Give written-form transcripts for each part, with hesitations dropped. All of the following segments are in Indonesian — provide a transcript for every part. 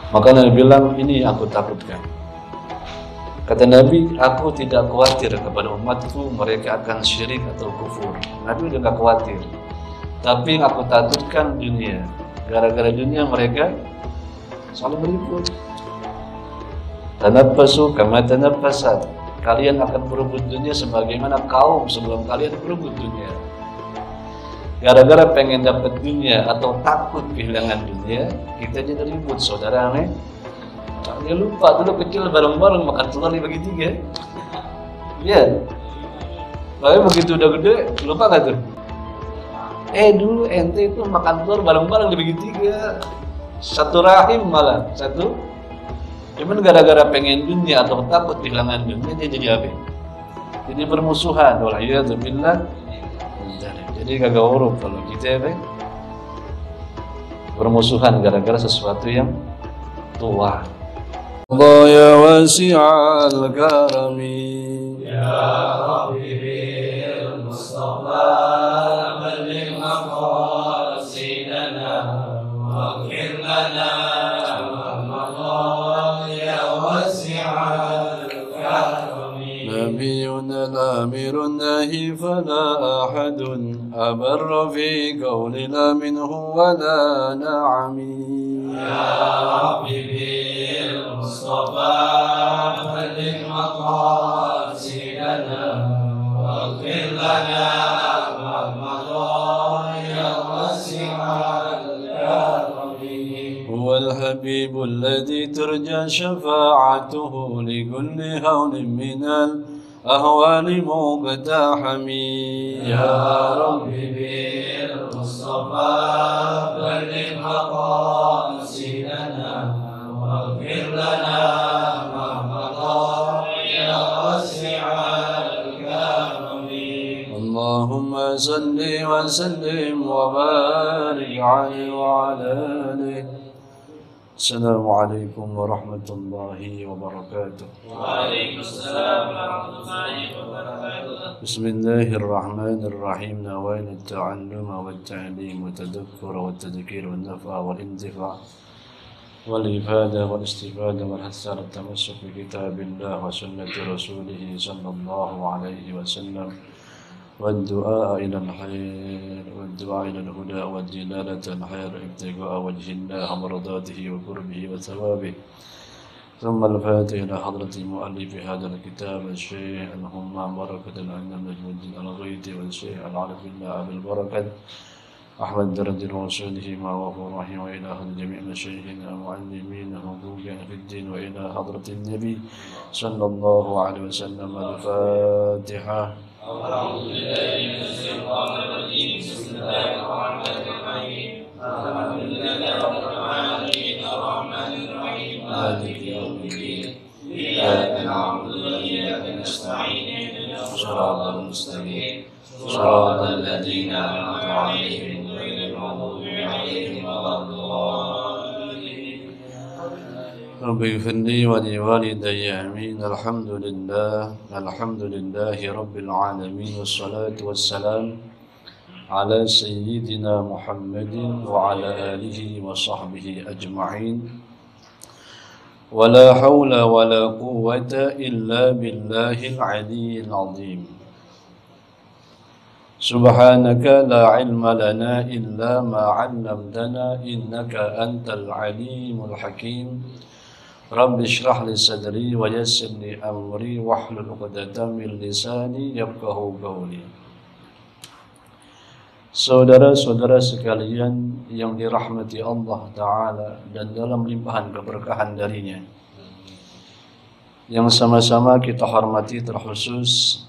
Maka Nabi bilang, ini yang aku takutkan. Kata Nabi, aku tidak khawatir kepada umatku mereka akan syirik atau kufur. Nabi udah gak khawatir. Tapi yang aku takutkan dunia. Gara-gara dunia mereka saling berikut. Tanabbasu kama tanabbasat. Kalian akan berebut dunia sebagaimana kaum sebelum kalian berebut dunia. Gara-gara pengen dapat dunia atau takut kehilangan dunia, kita jadi ribut, saudara nih. Dia lupa dulu kecil bareng-bareng makan telur dibagi 3. Iya. Tapi begitu udah gede, lupa gak tuh? Dulu ente itu makan telur bareng-bareng dibagi 3. Satu rahim malah, satu. Cuman gara-gara pengen dunia atau takut kehilangan dunia, dia jadi apa? Jadi bermusuhan. Wal'iyadzubillah. Jadi kagak urut kalau kita apa? Bermusuhan gara-gara sesuatu yang tua. Allah ya wasi'al karami ya Rabbi bil Mustafa balligh maqasidana waghfir lana Muhammad ya wasi'al karami nabiyuna al-amirun nahi fala ahadun abarra fi qawlina minhu wala na'ami ya Rabbi bil Mustafa balligh maqasidana waghfir lana Muhammad ya wasi'al karami huwal habibul ladzi turja syafa'atuhu li kulli hawlin minal ahwali muqtahami ya Rabbi bil Mustafa balligh maqasidana waghfir lana Muhammad ya wasi'al karami Allahumma salli wa sallim wa barik alaihi wa ala alihi. Assalamualaikum warahmatullahi wabarakatuh. Waalaikumsalam warahmatullahi wabarakatuh. Bismillahirrahmanirrahim. Nawaitu at-ta'alluma wat-ta'lim wa tadakkura wat-tadhkir wan-naf'a wal-intifa' wal-ifada wal-istifada wal-hass 'ala at-tamassuk bi kitabillah wa sunnati rasulih sallallahu alaihi wasallam. والدعاء إلى الخير والدعاء إلى الهدى والدلالة الخير ابتغاء وجه الله ومرضاته وقربه وثوابه ثم الفاتحة إلى حضرة مؤلف هذا الكتاب الشيخ اللهم بركة العلم نجم الدين الغيث والشيخ العارف بالله أبي البركة أحمد درج رسوله ما وهو رحيم وإلى جميع مشايخنا ومعلمين حقوقنا في الدين وإلى حضرة النبي صلى الله عليه وسلم. الفاتحة. أعوذ بالله من الشيطان الرجيم. بسم الله الرحمن الرحيم. الحمد لله رب العالمين الرحمن الرحيم مالك يوم الدين إياك نعبد وإياك نستعين اهدنا الصراط المستقيم صراط الذين أنعمت عليهم غير المغضوب عليهم ولا الضالين. رب اغفر لي ولوالدي آمين. الحمد لله رب العالمين والصلاة والسلام على سيدنا محمد وعلى آله وصحبه أجمعين. ولا حول ولا قوة إلا بالله العلي العظيم. سبحانك لا علم لنا إلا ما علمتنا إنك أنت العليم الحكيم. رب اشرح لي صدري ويسر لي أمري واحلل عقدة من لساني يفقهوا قولي. Saudara-saudara sekalian yang dirahmati Allah Ta'ala dan dalam limpahan keberkahan darinya, yang sama-sama kita hormati terkhusus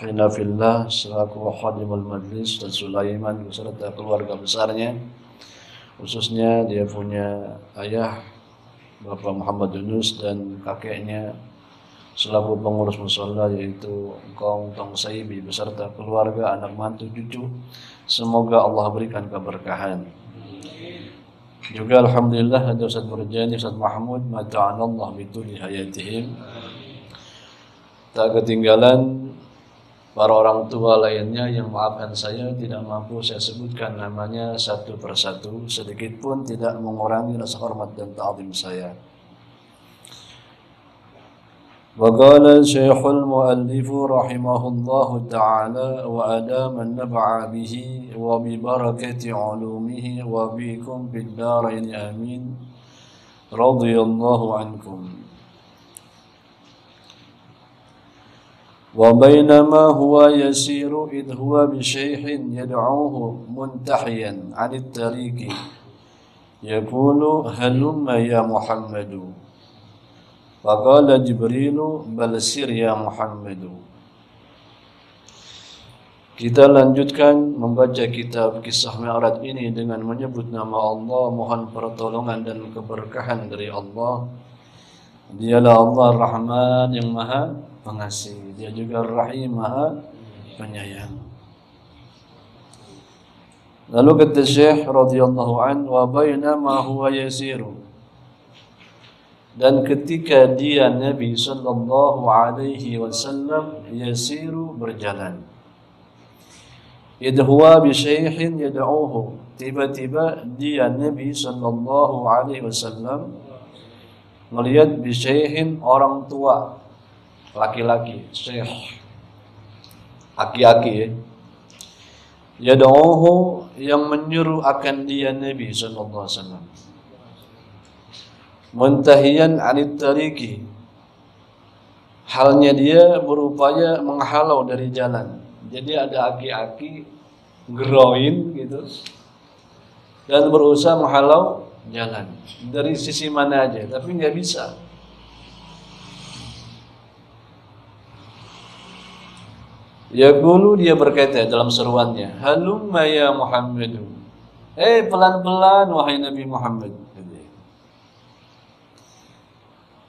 Hinafillah selaku khadimul majlis dan Sulaiman beserta keluarga besarnya, khususnya dia punya ayah Bapak Muhammad Yunus dan kakeknya selaku pengurus mushola yaitu Kong Tong Saibi beserta keluarga, anak mantu, cucu. Semoga Allah berikan keberkahan. Juga alhamdulillah ada Ustaz Murjani, Ustaz Mahmud, mata'anallah bituli hayatihim. Tak ketinggalan para orang tua lainnya yang maafkan saya tidak mampu saya sebutkan namanya satu persatu, sedikit pun tidak mengurangi rasa hormat dan ta'zim saya. وقال شيخ المؤلف رحمه الله تعالى وأدام النفع به وببركة علومه وبكم في الدارين آمين رضي الله عنكم. وبينما هو يسير إذ هو بشيخ يدعوه منتحيا عن الطريق يقول هلم يا محمد Faqala Jibrilu bal sir ya Muhammadu. Kita lanjutkan membaca kitab kisah Mi'raj ini dengan menyebut nama Allah, mohon pertolongan dan keberkahan dari Allah. Dialah Allah Rahman yang Maha Pengasih, Dia juga Rahim Maha Penyayang. Lalu kata Syekh radhiyallahu an wa bainama huwa yasiru, dan ketika dia Nabi sallallahu alaihi wasallam yasiru berjalan, idhuwa bi syaikhin yad'uhu, tiba-tiba dia Nabi sallallahu alaihi wasallam melihat bi syaikhin orang tua laki-laki, syekh aki-aki yad'uhu yang menyuruh akan dia Nabi sallallahu alaihi wasallam, muntahiyan anit tariqi, halnya dia berupaya menghalau dari jalan. Jadi ada aki-aki geroin gitu dan berusaha menghalau jalan dari sisi mana aja, tapi nggak bisa. Yaqulu, dia berkata dalam seruannya, halumma ya Muhammadu, pelan-pelan wahai Nabi Muhammad.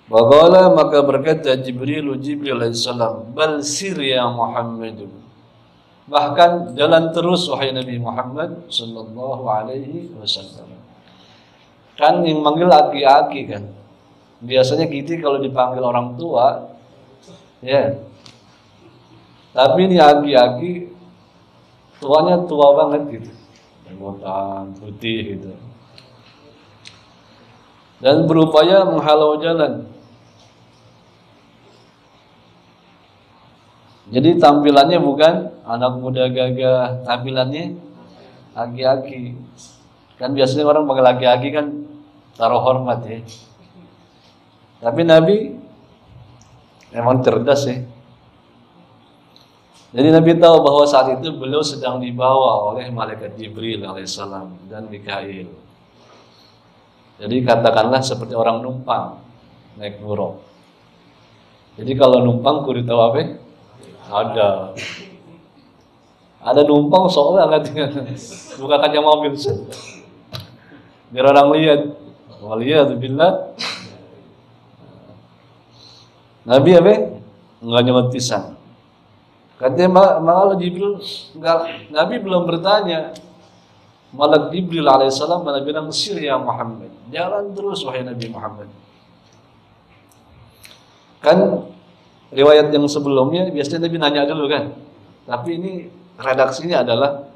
Waqala, maka berkata Jibril alaihissalam, bal sir ya Muhammad, bahkan jalan terus wahai Nabi Muhammad sallallahu alaihi wasallam. Kan yang manggil aki-aki kan, biasanya kita kalau dipanggil orang tua ya, tapi ini aki-aki tuanya tua banget gitu, jenggotan putih gitu, dan berupaya menghalau jalan. Jadi tampilannya bukan anak muda gagah, tampilannya aki-aki. Kan biasanya orang panggil aki-aki kan taruh hormat ya. Tapi Nabi memang cerdas ya. Jadi Nabi tahu bahwa saat itu beliau sedang dibawa oleh malaikat Jibril alaihissalam dan Mikail. Jadi katakanlah seperti orang numpang naik buruk. Jadi kalau numpang kudu tahu apa? Ada numpang soalnya nggak buka kaca mobil biar orang lihat. Waliyadzubillah. Nabi apa? Nggak nyebut pisang. Katanya malah Jibril enggak, Nabi belum bertanya. Malak Jibril alaihissalam malah bilang sir ya Muhammad, jalan terus wahai Nabi Muhammad. Kan riwayat yang sebelumnya biasanya Nabi nanya dulu kan, tapi ini redaksinya adalah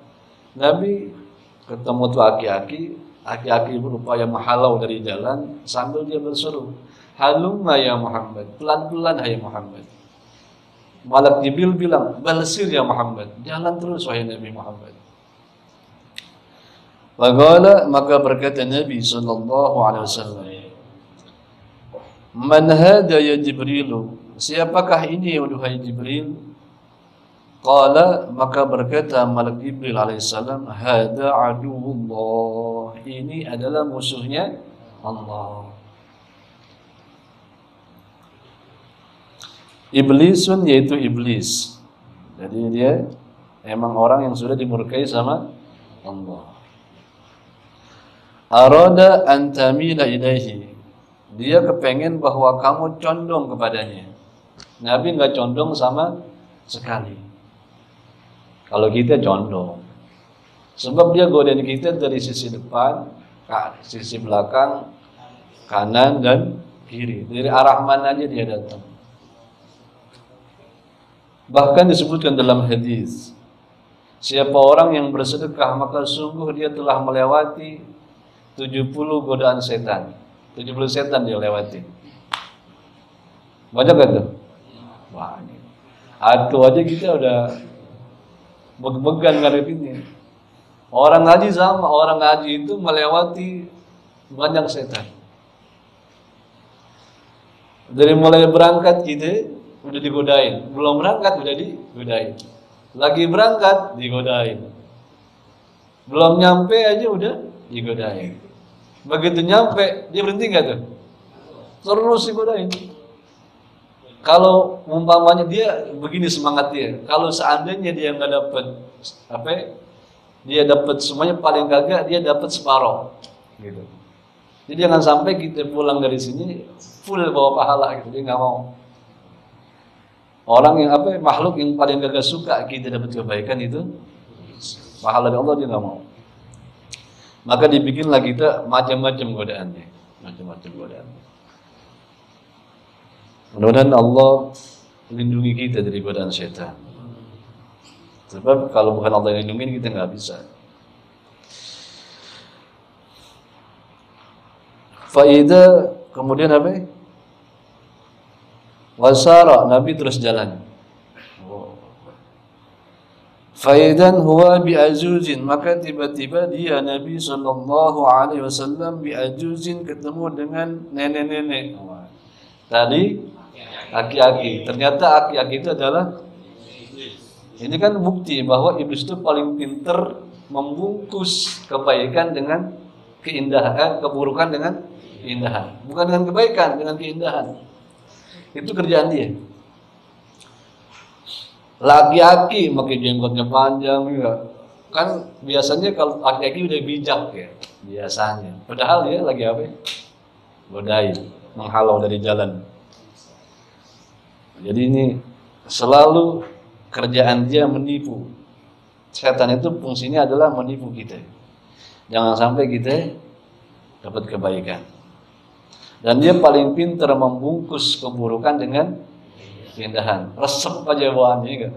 Nabi ketemu tuh aki-aki berupaya menghalau dari jalan sambil dia berseru, halumma ya Muhammad, pelan-pelan hai Muhammad. Malak Jibril bilang, balsir ya Muhammad, jalan terus wahai Nabi Muhammad. Waqala, maka berkata Nabi sallallahu alaihi wasallam, man hada ya Jibrilu, siapakah ini wahai Jibril? Qala, maka berkata Malak Jibril alaihissalam, hada aduwullah, ini adalah musuhnya Allah. Iblisun, yaitu iblis. Jadi dia emang orang yang sudah dimurkai sama Allah. Arada an tamila ilaihi, dia kepengen bahwa kamu condong kepadanya. Nabi nggak condong sama sekali. Kalau kita condong, sebab dia godain kita dari sisi depan, sisi belakang, kanan dan kiri. Dari arah mana aja dia datang. Bahkan disebutkan dalam hadis, siapa orang yang bersedekah maka sungguh dia telah melewati 70 godaan setan. 70 setan dia lewati. Banyak kan tuh? Banyak. Atuh aja kita udah beg-began ngadepinnya. Orang ngaji sama, orang ngaji itu melewati banyak setan. Dari mulai berangkat kita udah digodain, belum berangkat udah digodain. Lagi berangkat digodain. Belum nyampe aja udah digodain. Begitu nyampe, dia berhenti nggak tuh? Terus digodain. Kalau umpamanya dia begini semangat dia, kalau seandainya dia nggak dapet dia dapat semuanya paling kagak dia dapat separoh, gitu. Jadi jangan sampai kita pulang dari sini full bawa pahala, gitu. Dia nggak mau. Orang yang makhluk yang paling kagak suka kita dapat kebaikan itu pahala dari Allah, dia nggak mau. Maka dibikinlah kita macam-macam godaannya, macam-macam godaan. Mudah-mudahan Allah lindungi kita dari godaan syaitan. Sebab kalau bukan Allah yang lindungi kita nggak bisa. Faida kemudian apa? Wasara, Nabi terus jalan. Faidan huwa bi'ajuzin, maka tiba-tiba dia Nabi SAW bi'ajuzin ketemu dengan nenek-nenek. Tadi aki-aki, ternyata aki-aki itu adalah, ini kan bukti bahwa iblis itu paling pinter membungkus kebaikan dengan keindahan, keburukan dengan keindahan, bukan dengan kebaikan, dengan keindahan. Itu kerjaan dia. Laki-laki pakai jenggotnya panjang juga. Kan biasanya kalau laki-laki udah bijak ya, biasanya. Padahal dia lagi apa? Godain, menghalau dari jalan. Jadi ini selalu kerjaan dia menipu. Setan itu fungsinya adalah menipu kita. Jangan sampai kita dapat kebaikan. Dan dia paling pintar membungkus keburukan dengan keindahan. Resep aja bawaannya kan.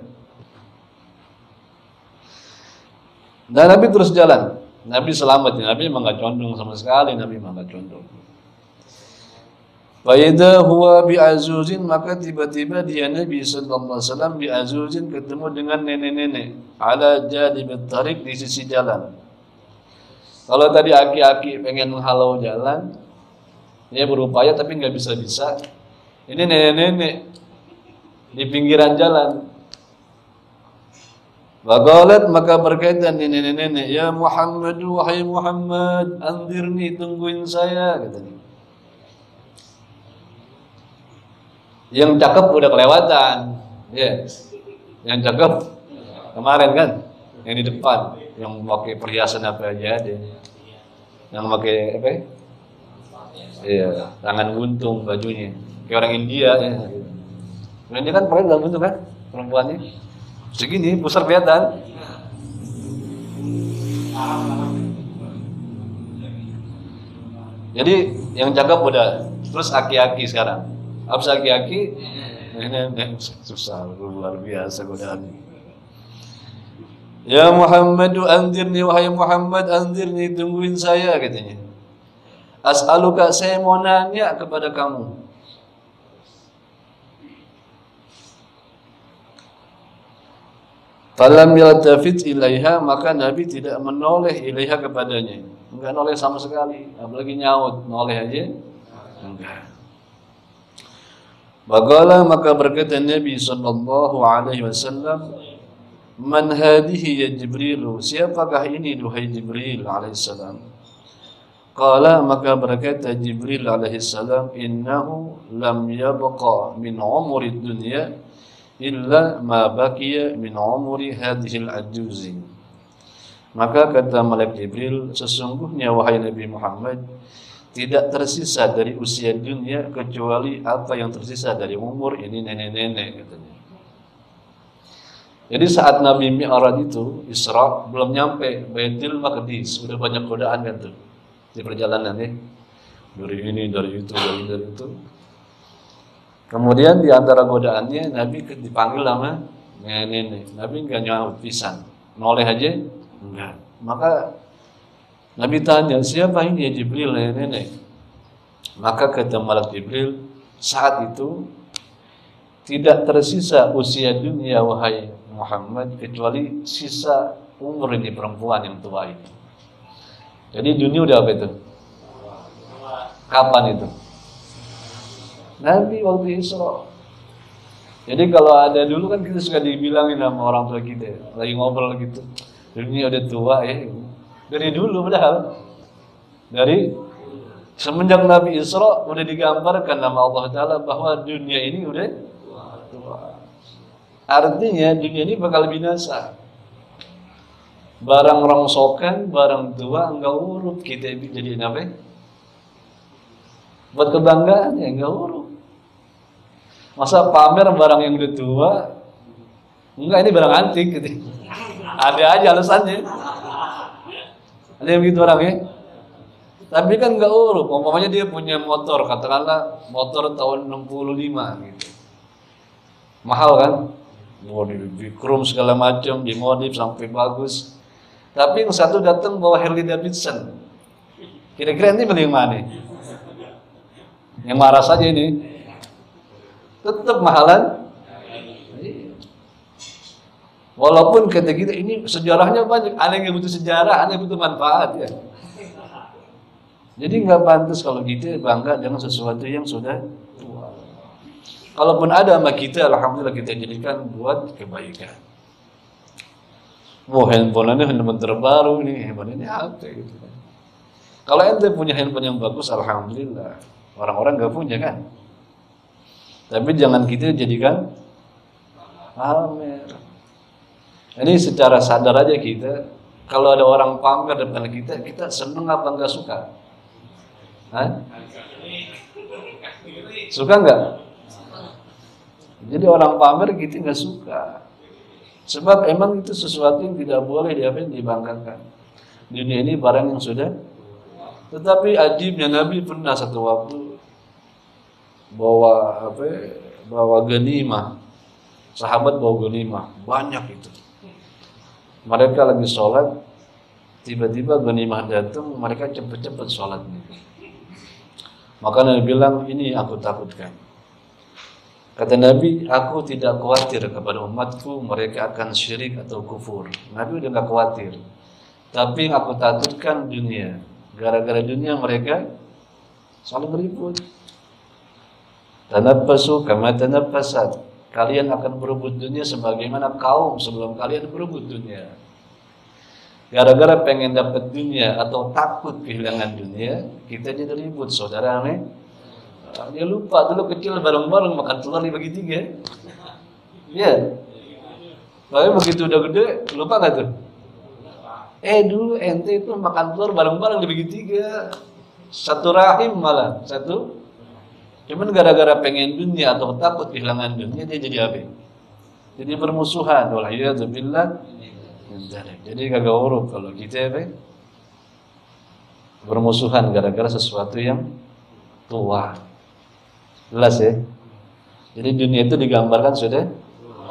Dan Nabi terus jalan. Nabi selamat. Nabi memang gak condong sama sekali. Nabi memang gak condong. Faida huwa bi'azuzin, maka tiba-tiba dia Nabi SAW bi'azuzin ketemu dengan nenek-nenek. Ala jadibit tarik, di sisi jalan. Kalau tadi aki-aki pengen menghalau jalan, dia berupaya tapi nggak bisa-bisa. Ini nenek-nenek di pinggiran jalan. Waqalat, maka berkaitan nenek-nenek, ya Muhammad, wahai Muhammad, anzirni, tungguin saya, katanya. Yang cakep udah kelewatan, ya. Yang cakep kemarin kan, yang di depan, yang pakai perhiasan apa aja ada, yang pakai apa? Iya, tangan buntung bajunya, kayak orang India ya. Orang India kan pakai tangan buntung kan, perempuannya segini, besar kelihatan. Jadi yang cakep udah, terus aki-aki sekarang. Abis aki-aki, susah, luar biasa godaan. Ya Muhammadu anzirni, wahai Muhammad anzirni, tungguin saya, katanya. As'aluka, saya mau nanya kepada kamu. Falam yaltafit ilaiha, maka Nabi tidak menoleh ilaiha kepadanya. Enggak noleh sama sekali, apalagi nyaut, noleh aja enggak. Bagalah, maka berkata Nabi SAW, man hadihi ya Jibril, siapakah ini duhai Jibril alaihissalam? Qala, maka berkata Jibril alaihissalam, innahu lam yabqa min umuri dunya illa ma baqiya min umuri hadhihi al-ajuzi. Maka kata malaikat Jibril, sesungguhnya wahai Nabi Muhammad, tidak tersisa dari usia dunia kecuali apa yang tersisa dari umur ini nenek-nenek, katanya. Jadi saat Nabi Mi'raj itu Isra, belum nyampe Baitul Maqdis, sudah banyak godaan kan tuh di perjalanan ya. Dari ini, dari itu, dari itu. Kemudian di antara godaannya Nabi dipanggil sama nenek. Nabi enggak nyaut pisan. Noleh aja enggak. Maka Nabi tanya, siapa ini ya Jibril ya nenek? Maka kata malaikat Jibril, saat itu tidak tersisa usia dunia wahai Muhammad kecuali sisa umur ini perempuan yang tua itu. Jadi dunia udah apa itu? Kapan itu? Nabi waktu Isra. Jadi kalau ada dulu kan kita suka dibilangin sama orang tua kita, lagi ngobrol gitu, dunia udah tua ya. Dari dulu padahal. Dari semenjak Nabi Isra udah digambarkan nama Allah Ta'ala bahwa dunia ini udah tua. Artinya dunia ini bakal binasa. Barang rongsokan, barang tua enggak urut kita jadi apa? Buat kebanggaan ya enggak urut. Masa pamer barang yang udah tua? Enggak, ini barang antik gitu. Ada aja alasannya. Ada yang begitu orangnya. Tapi kan enggak urut. Umpamanya dia punya motor, katakanlah motor tahun 65 gitu. Mahal kan? Mau di chrome segala macam, dimodif sampai bagus. Tapi yang satu datang bawa Harley Davidson. Kira-kira ini beli yang mana? Yang marah saja ini. Tetap mahalan. Walaupun kata kita ini sejarahnya banyak, ada yang butuh sejarah, ada yang butuh manfaat ya. Jadi nggak pantas kalau kita bangga dengan sesuatu yang sudah tua. Kalaupun ada sama kita, alhamdulillah kita jadikan buat kebaikan. Wah, handphone terbaru nih, handphone ini apa gitu. Kalau ente punya handphone yang bagus, alhamdulillah. Orang-orang nggak punya kan. Tapi jangan kita jadikan pamer. Ini secara sadar aja kita, kalau ada orang pamer depan kita, kita seneng apa enggak suka? Hah? Suka enggak? Jadi orang pamer kita enggak suka. Sebab emang itu sesuatu yang tidak boleh dibanggakan. Dunia ini barang yang sudah. Tetapi ajibnya Nabi pernah satu waktu bawa ghanimah. Sahabat bawa ghanimah, banyak itu. Mereka lagi sholat, tiba-tiba ghanimah datang, mereka cepat-cepat sholatnya. Maka Nabi bilang, ini aku takutkan. Kata Nabi, aku tidak khawatir kepada umatku mereka akan syirik atau kufur. Nabi udah gak khawatir. Tapi yang aku takutkan dunia. Gara-gara dunia mereka saling ribut. Tanabbasu kama tanabbasat. Kalian akan berebut dunia sebagaimana kaum sebelum kalian berebut dunia. Gara-gara pengen dapat dunia atau takut kehilangan dunia, kita jadi ribut, saudara nih. Dia lupa dulu kecil bareng-bareng makan telur dibagi 3. Iya. Tapi begitu udah gede, lupa gak tuh? Dulu ente itu makan telur bareng-bareng dibagi 3. Satu rahim malah, satu. Cuman gara-gara pengen dunia atau takut kehilangan dunia, dia jadi apa? Jadi bermusuhan. Waliyadzubillah. Jadi kagak urut kalau kita apa? Bermusuhan gara-gara sesuatu yang tua. Jelas ya? Jadi dunia itu digambarkan sudah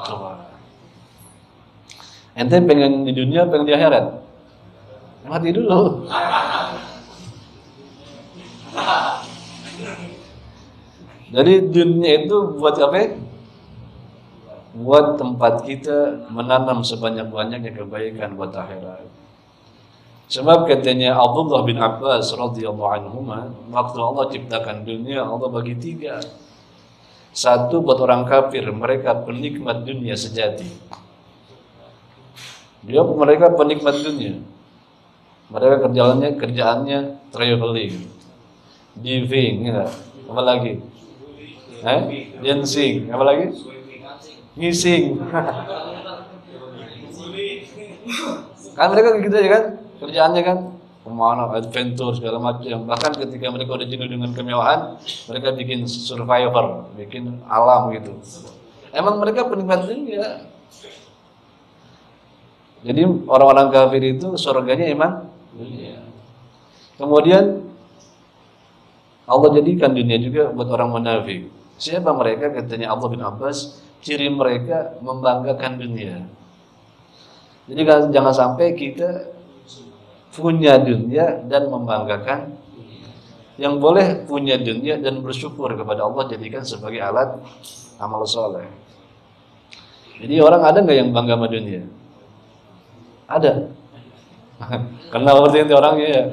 tua. Ente pengen di dunia, pengen di akhirat? Mati dulu. Jadi dunia itu buat apa? Buat tempat kita menanam sebanyak-banyaknya kebaikan buat akhirat. Sebab katanya Abdullah bin Abbas radhiyallahu anhuma, waktu Allah ciptakan dunia, Allah bagi 3. Satu buat orang kafir, mereka penikmat dunia sejati. Mereka penikmat dunia. Mereka kerjaannya traveling, diving, ya. Apa lagi? Dancing, apa lagi? Ngising. Kan mereka gitu aja kan? Kerjaannya kan kemana, adventure segala macam. Bahkan ketika mereka udah jenuh dengan kemewahan, mereka bikin survivor, bikin alam gitu. Emang mereka penikmat dunia. Jadi orang-orang kafir itu surganya emang dunia. Kemudian Allah jadikan dunia juga buat orang munafik. Siapa mereka? Katanya Allah bin Abbas, ciri mereka membanggakan dunia. Jadi jangan sampai kita punya dunia dan membanggakan. Yang boleh punya dunia dan bersyukur kepada Allah, jadikan sebagai alat amal soleh. Jadi orang ada nggak yang bangga sama dunia? Ada. Kenal seperti itu orangnya ya.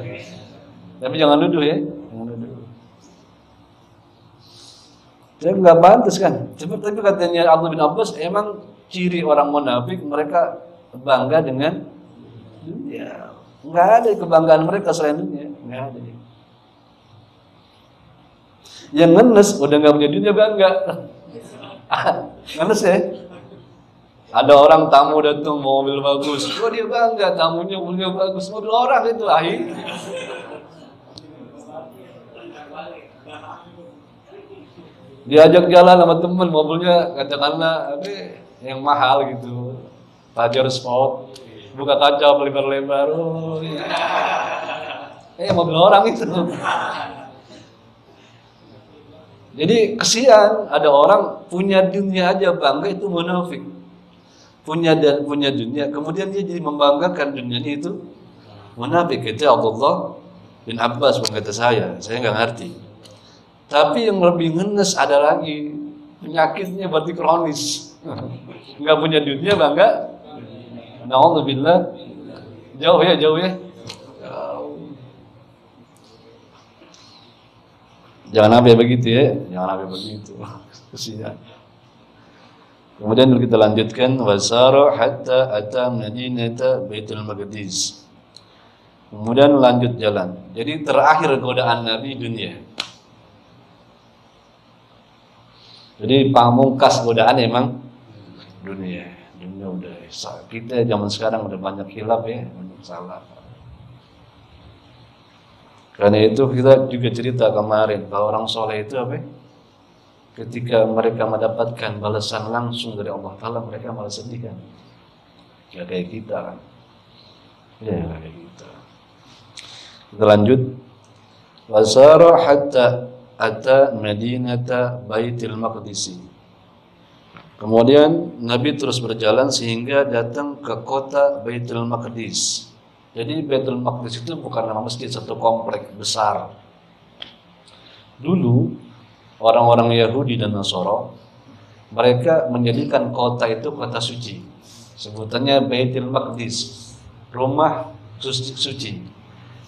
Tapi jangan nuduh ya. Jangan nuduh. Jadi nggak pantas kan. Tapi katanya Abdullah bin Abbas, emang ciri orang munafik mereka bangga dengan dunia. Nggak ada kebanggaan mereka selain dunia. Nggak ada. Yang ngenes udah nggak punya dunia bangga. Ngenes ya. Ada orang tamu datang mobil bagus, oh dia bangga tamunya mobilnya bagus, mobil orang itu akhir. Diajak jalan sama temen, mobilnya katakanlah yang mahal gitu, Pajero Sport, buka kaca lebar-lebar, oh iya. Mobil orang itu. Jadi kesian ada orang punya dunia aja bangga, itu munafik. Punya dunia, kemudian dia jadi membanggakan dunianya, itu munafik. Itu Abdullah bin Abbas berkata, saya nggak ngerti. Tapi yang lebih ngenes ada lagi, penyakitnya berarti kronis. Nggak punya dunia bangga. Na'udzubillah. Jauh ya. Jangan sampai begitu ya, jangan sampai begitu. Kesian. Kemudian kita lanjutkan, wasara hatta ata madinata Baitul Maqdis. Kemudian lanjut jalan. Jadi terakhir godaan Nabi dunia. Jadi pamungkas godaan emang dunia. Dunia udah. Kita zaman sekarang udah banyak khilaf ya, banyak salah. Karena itu kita juga cerita kemarin bahwa orang soleh itu apa? Ketika mereka mendapatkan balasan langsung dari Allah Ta'ala, mereka malah sedih kan? Ya kayak kita kan? Ya kayak kita. Kita lanjut. Wasara hatta ata madinata Baitul Maqdis. Kemudian Nabi terus berjalan sehingga datang ke kota Baitul Maqdis. Jadi Baitul Maqdis itu bukan nama masjid, satu komplek besar. Dulu orang-orang Yahudi dan Nasara, mereka menjadikan kota itu kota suci. Sebutannya Baitul Maqdis, rumah suci.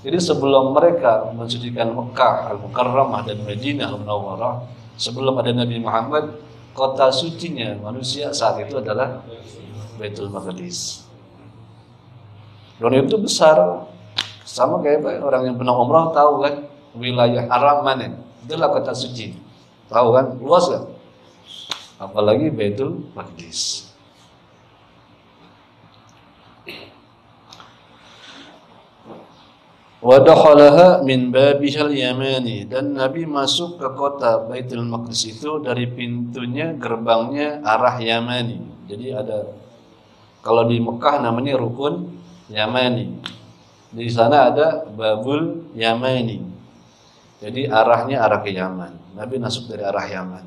Jadi sebelum mereka mensucikan Mekah Al-Mukarramah dan Madinah Al-Munawwarah, sebelum ada Nabi Muhammad, kota sucinya manusia saat itu adalah Baitul Maqdis. Dan itu besar, sama kayak orang yang pernah umrah tahu kan, wilayah haram mana? Itulah kota suci. Tahu kan, luas kan? Apalagi Baitul Maqdis. Wa dakhalaha min babihal yamani, dan Nabi masuk ke kota Baitul Maqdis itu dari pintunya, gerbangnya arah Yamani. Jadi ada, kalau di Mekah namanya Rukun Yamani. Di sana ada Babul Yamani. Jadi arahnya arah ke Yaman. Nabi masuk dari arah Yaman.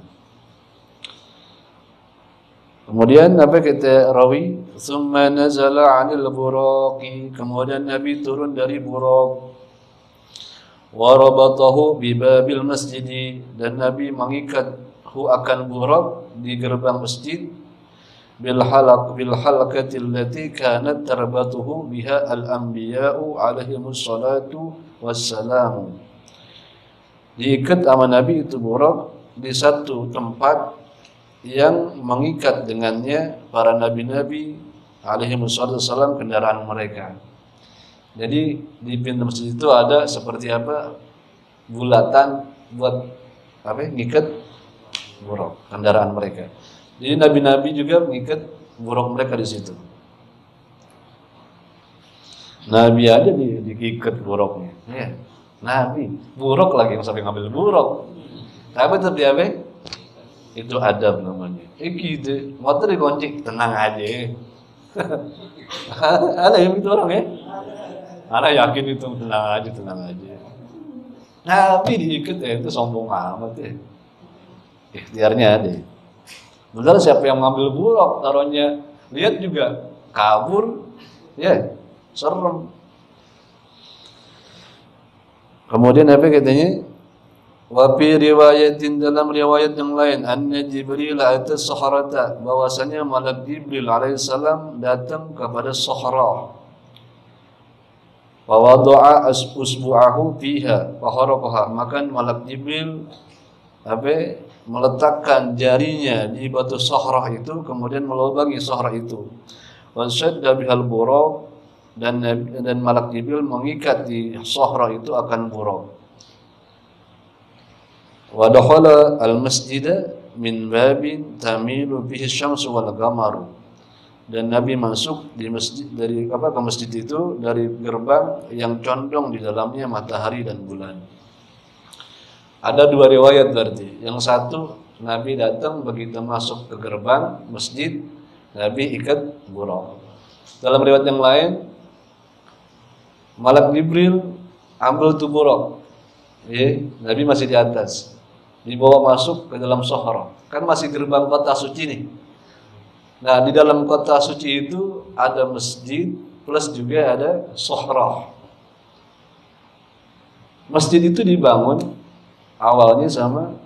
Kemudian apa kata rawi? Tsumma nazala 'anil buraqi. Kemudian Nabi turun dari Buraq. Wa rabatahu bi babil masjid, dan Nabi mengikat akan Buraq di gerbang masjid bil halaqati allati kanat tarbatuhu biha al anbiya'u alaihimus salatu wassalam. Diikat sama Nabi itu Buraq di satu tempat yang mengikat dengannya para nabi-nabi alaihimus salatu wassalam kendaraan mereka. Jadi di pintu masjid itu ada seperti apa? Bulatan buat apa? Ngikat Buraq kendaraan mereka. Jadi nabi-nabi juga mengikat Buraq mereka di situ. Nabi aja diikat Buraqnya. Ya. Nabi, Buraq lagi yang sampai ngambil Buraq. Tapi tetap dia apa? Itu adab namanya. Gitu, motor dikunci, tenang aja. Ada yang itu orang ya? Ana yakin itu tenang aja. Nabi diikat itu sombong amat ya. Ikhtiarnya ada. Padahal siapa yang ngambil buruk, taruhnya lihat juga kabur, ya serem. Kemudian apa katanya? Wa fi riwayatin, dalam riwayat yang lain, anna Jibril ata Sahrata, bahwasanya malaikat Jibril alaihissalam datang kepada Sahra. Wa wada'a usbu'ahu fiha wa kharaqaha, maka malaikat Jibril meletakkan jarinya di batu Sahra itu, kemudian melubangi Sahra itu. Wa shadda bihal buraq, dan malaikat Jibril mengikat di Sahra itu akan buraq. Wa dakhala al-masjida min babin tamilu bihi syamsu wal qamaru, dan Nabi masuk di masjid ke masjid itu dari gerbang yang condong di dalamnya matahari dan bulan. Ada dua riwayat berarti. Yang satu, Nabi datang begitu masuk ke gerbang masjid, Nabi ikat buraq. Dalam riwayat yang lain, malaikat Jibril ambil tuh buraq. Nabi masih di atas, dibawa masuk ke dalam Sahra. Kan masih gerbang kota suci nih. Nah, di dalam kota suci itu ada masjid plus juga ada Sahra. Masjid itu dibangun awalnya sama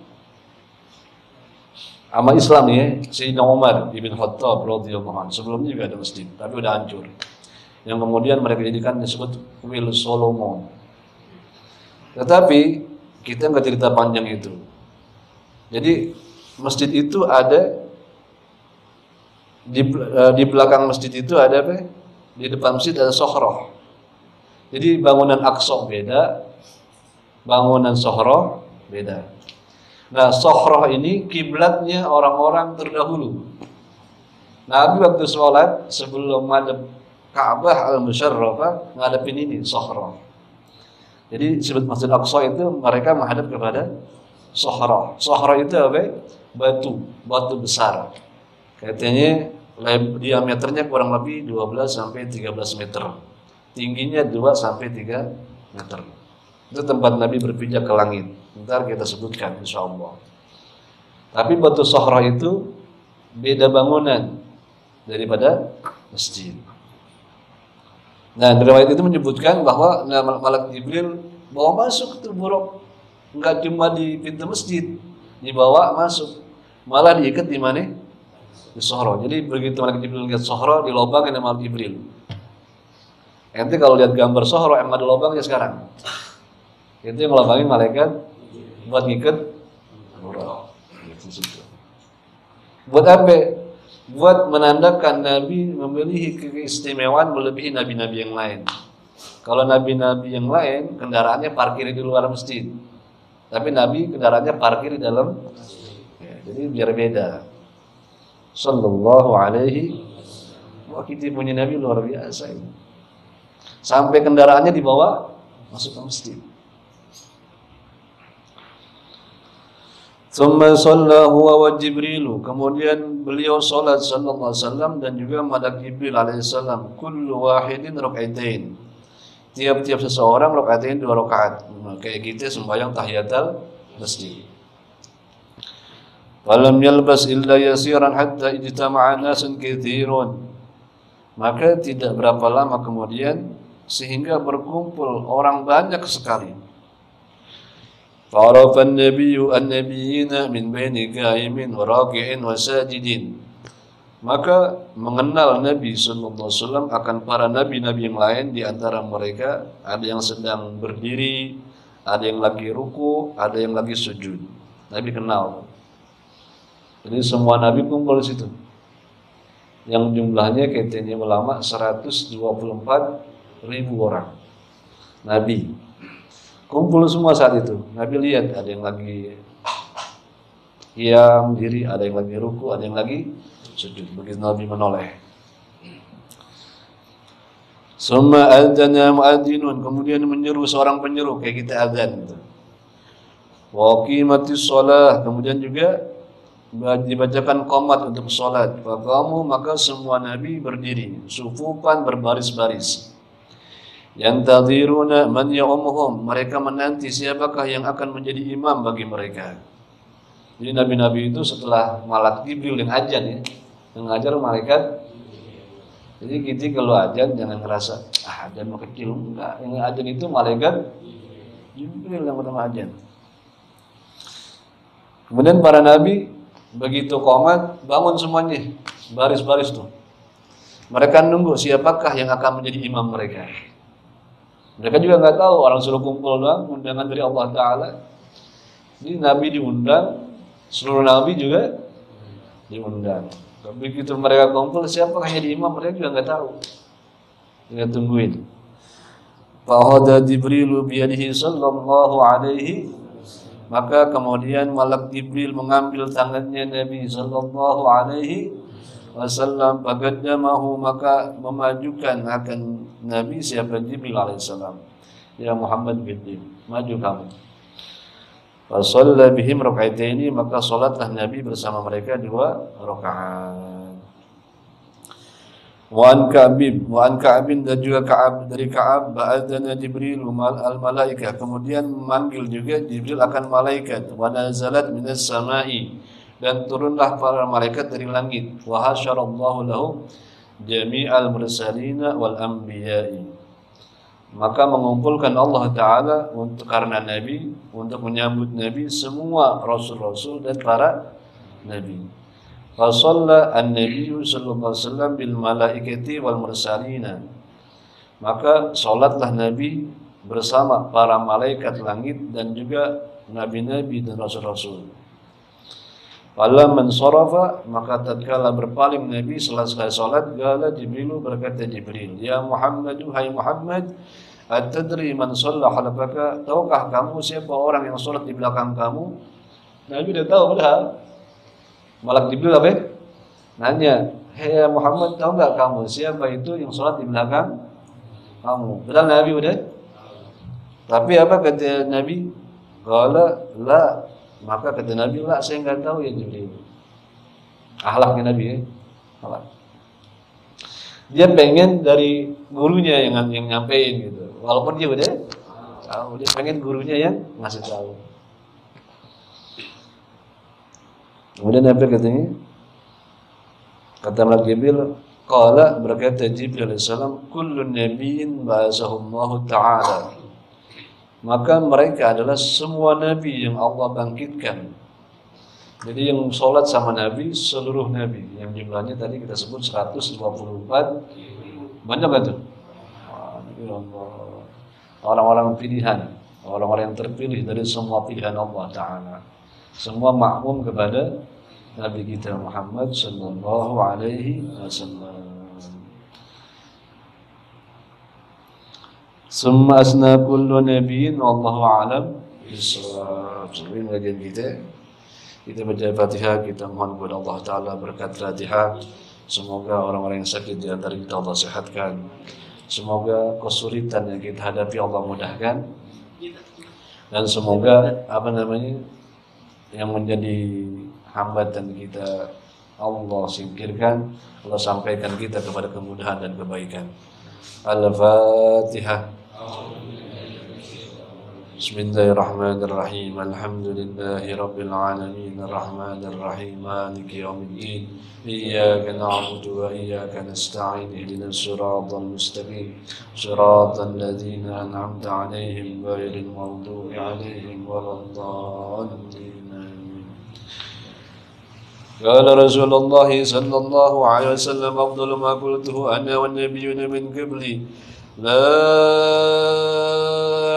Islam ya, Sayyidina Umar ibn Khattab radhiyallahu anhu. Sebelumnya juga ada masjid, tapi udah hancur. Yang kemudian mereka jadikan disebut Kuil Solomon. Tetapi kita nggak cerita panjang itu. Jadi masjid itu ada di belakang masjid itu ada apa? Di depan masjid ada Sahra. Jadi bangunan Aqsa beda, bangunan Sahra beda. Nah, Sahra ini kiblatnya orang-orang terdahulu. Nabi waktu sholat sebelum madhab Ka'bah al-Musyarrafah ngadepin ini Sahra. Jadi disebut Masjid Aqsa itu mereka menghadap kepada Sahra. Sahra itu apa? Batu besar. Katanya diameternya kurang lebih 12 sampai 13 meter. Tingginya 2 sampai 3 meter. Itu tempat Nabi berpijak ke langit. Ntar kita sebutkan insyaallah. Tapi batu Sahra itu beda bangunan daripada masjid. Nah, riwayat itu menyebutkan bahwa malaikat Jibril bawa masuk ke buraq. Enggak cuma di pintu masjid, dibawa masuk, malah diikat di mana? Di Sahra. Jadi begitu malaikat Jibril lihat Sahra, dilobangin sama malaikat Jibril. Nanti kalau lihat gambar Sahra yang ada lubangnya sekarang, itu yang ngelobangin malaikat buat ngikat. Buat apa? Buat menandakan Nabi memiliki keistimewaan melebihi nabi-nabi yang lain. Kalau nabi-nabi yang lain kendaraannya parkir di luar masjid, tapi Nabi kendaraannya parkir di dalam. Jadi biar beda. Sallallahu alaihi. Wah, kita punya Nabi luar biasa ini. Sampai kendaraannya dibawa masuk ke masjid. Tsumma shalla huwa wa Jibrilu, kemudian beliau salat sallallahu alaihi wasallam dan juga malaikat Jibril alaihi salam, kullu wahidin raka'atain. Tiap-tiap seseorang raka'atain 2 rakaat. Kayak kita sembahyang tahiyatul masjid. Walam yalbas illa yasiran hatta ijtama'a nasun katsirun. Maka tidak berapa lama kemudian sehingga berkumpul orang banyak sekali. Fa'arafa an-nabiyyu an-nabiyina min baini qa'imin wa raki'in wa sajidin. Maka mengenal Nabi sallallahu alaihi wasallam akan para nabi-nabi yang lain. Di antara mereka ada yang sedang berdiri, ada yang lagi ruku, ada yang lagi sujud. Nabi kenal. Jadi semua nabi kumpul di situ. Yang jumlahnya katanya ulama 124.000 orang. Nabi kumpul semua saat itu. Nabi lihat ada yang lagi qiyam diri, ada yang lagi ruku, ada yang lagi sujud. Begitu Nabi menoleh. Summa adzana muadzzinun, kemudian menyeru seorang penyeru kayak kita adzan gitu. Wa qimatis shalah, kemudian juga dibacakan qomat untuk salat. Faqamu, maka semua nabi berdiri, sufufan berbaris-baris. Yantadhiruna man ya'umuhum, mereka menanti siapakah yang akan menjadi imam bagi mereka. Jadi nabi-nabi itu setelah malak Jibril yang ajan ya, yang ngajar malaikat. Jadi kita kalau ajan jangan ngerasa ajan mau kecil, enggak. Yang ajan itu malaikat Jibril yang pertama ajan. Kemudian para nabi begitu qomat bangun semuanya, baris-baris tuh. Mereka nunggu siapakah yang akan menjadi imam mereka. Mereka juga nggak tahu, orang suruh kumpul doang, undangan dari Allah Ta'ala. Ini Nabi diundang, seluruh Nabi juga diundang. Begitu mereka kumpul, siapakah yang jadi imam, mereka juga nggak tahu. Tinggal tungguin. Fahada Jibrilu biyadihi sallallahu alaihi. Maka kemudian malak Jibril mengambil tangannya Nabi sallallahu alaihi wasallam, faqaddamahu, maka memajukan akan Nabi siapa Jibril alaihissalam. Ya Muhammad bin maju kamu. Fa shalla bihim raka'ataini, maka salatlah Nabi bersama mereka 2 rakaat. Wa an Ka'ab dan juga Ka'ab, dari Ka'ab, ba'adana Jibril al-malaikah, kemudian memanggil juga Jibril akan malaikat. Wa nazalat minas sama'i, dan turunlah para malaikat dari langit. Wa hasyarallahu lahum jami'al mursalina wal anbiya'i, maka mengumpulkan Allah Ta'ala untuk karena Nabi, untuk menyambut Nabi semua rasul-rasul dan para Nabi. Fa shalla an-nabiyyu sallallahu alaihi wasallam bil malaikati wal mursalina, maka salatlah Nabi bersama para malaikat langit dan juga nabi-nabi dan rasul-rasul. Fala man sarafa, maka tatkala berpaling Nabi selesai salat, qala Jibril, berkata Jibril, ya Muhammad, hai Muhammad, atadri man shalla khalfaka, tahukah kamu siapa orang yang salat di belakang kamu? Nabi udah tahu padahal. Malak Jibril apa? Nanya, "Hei Muhammad, tahu enggak kamu siapa itu yang salat di belakang kamu?" Padahal Nabi udah. Tapi apa kata Nabi? Qala la, maka kata Nabi, "La, saya enggak tahu ya Jibril." Akhlaknya Nabi ya. Akhlak. Dia pengen dari gurunya yang nyampein gitu. Walaupun dia udah tahu, dia pengen gurunya yang ngasih tahu. Kemudian apa katanya? Kata Malak Jibril, qala, berkata Jibril alaihissalam, kullu nabiyyin ba'athahullahu ta'ala, maka mereka adalah semua nabi yang Allah bangkitkan. Jadi yang sholat sama nabi, seluruh nabi, yang jumlahnya tadi kita sebut 124. Banyak gak tuh? Orang-orang pilihan, orang-orang yang terpilih dari semua pilihan Allah Ta'ala. Semua makmum kepada Nabi kita Muhammad sallallahu alaihi wasallam. Summa asna kullu nabiyyin wallahu a'lam bissawab. Sebelum kajian kita baca Fatihah, kita mohon kepada Allah Ta'ala berkat Fatihah. Semoga orang-orang yang sakit di antara kita Allah sehatkan. Semoga kesulitan yang kita hadapi Allah mudahkan. Dan semoga yang menjadi hambatan kita Allah singkirkan, Allah sampaikan kita kepada kemudahan dan kebaikan. Al-Fatihah. Bismillahirrahmanirrahim. Alhamdulillahi rabbil alamin, arrahmanir rahim, maliki yaumiddin. Iyyaka na'budu wa iyyaka nasta'in. Ihdinas siratal mustaqim, siratal ladzina an'amta 'alaihim ghairil maghdubi 'alaihim waladdallin. قال رسول الله صلى الله عليه وسلم أفضل ما قلته أنا والنبيون من قبلي لا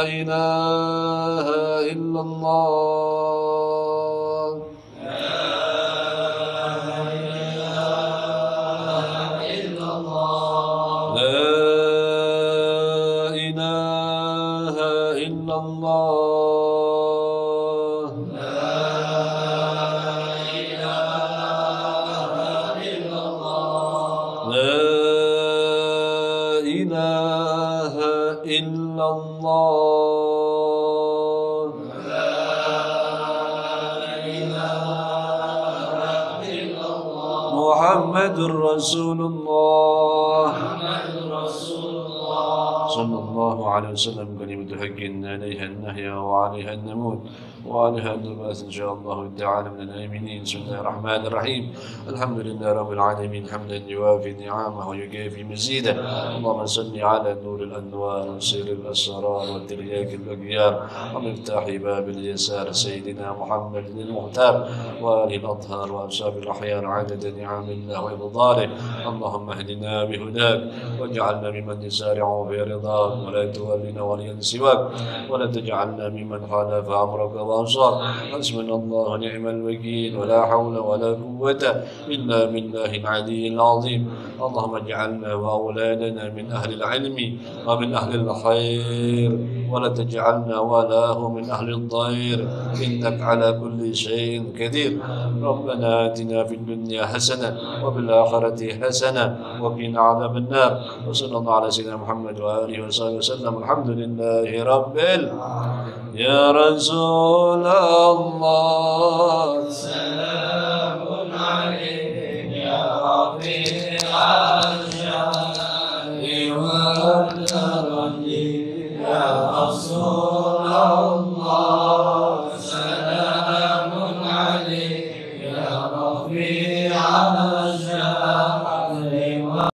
إله إلا الله لا إله إلا الله لا إله إلا الله محمد رسول الله صلى الله الله عليه وسلم كلمة حق عليها النهي وعليها النموت وعليها النبات إن شاء الله تعالى من الآمنين. بسم الله الرحمن الرحيم. الحمد لله رب العالمين حمدا يوافي نعمه ويكافي مزيدا. اللهم صل على نور الأنوار وسر الأسرار وترياك الأغيار ومفتاح باب اليسار سيدنا محمد المختار وآله الأطهار وأصحاب الأحيار عدد نعم الله وإفضاله. اللهم اهدنا بهداك واجعلنا ممن يسارع في رضاك ولا تولنا وليا سواك ولا تجعلنا ممن خالف أمرك وأنصاك. حسبنا الله ونعم الوكيل ولا حول ولا قوة إلا بالله العلي العظيم. اللهم اجعلنا وأولادنا من أهل العلم ومن أهل الخير ولا تجعلنا ولاهم من أهل الضير إنك على كل شيء قدير. ربنا آتنا في الدنيا حسنة وفي الآخرة حسنة وقنا عذاب النار. وصلى الله على سيدنا محمد وآله وصحبه وسلم. الحمد لله رب العالمين. يا رسول الله سلام عليك يا رفيع الشان والترجي يا رسول الله